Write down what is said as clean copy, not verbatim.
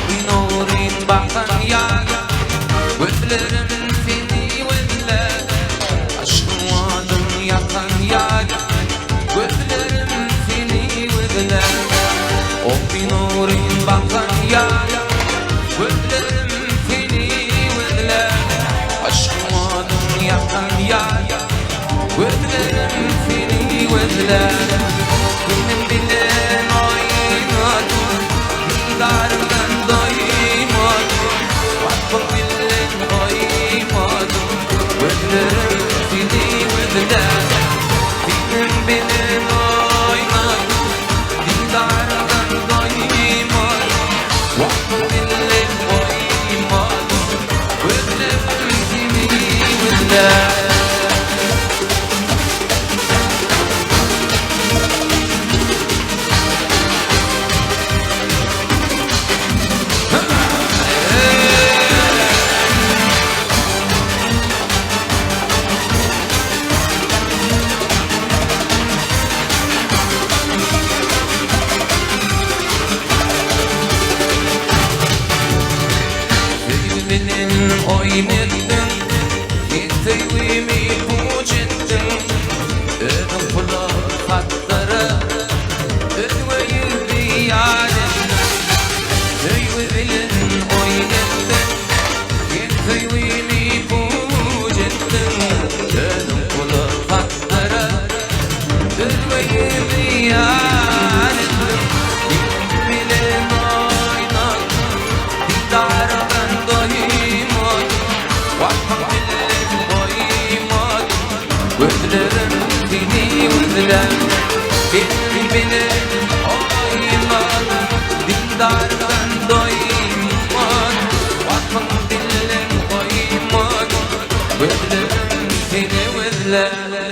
بنور بحر يا وفلرم فيني ولا أشواط يقن يا وفلرم فيني ولا بنور بحر يا وفلرم فيني ولا أشواط يقن يا وفلرم فيني ولا من بلاد عينات دارن ضيمات وعطف الغيمات وفلرم فيني ولا من بلاد عينات دارن ضيمات وعطف الغيمات وفلرم فيني ولا Benim oynadın Gittiğimi bucettin Ödüm kulak hatları Ödveyi biyadetin Ödveyin oynadın Gittiğimi bucettin Ödüm kulak hatları Ödveyi biyadetin Gittiğimi oynadın Dara وفلرم فيني ولا بيني عيمان دارن ضيمان وعطف الغيمان وفلرم فيني ولا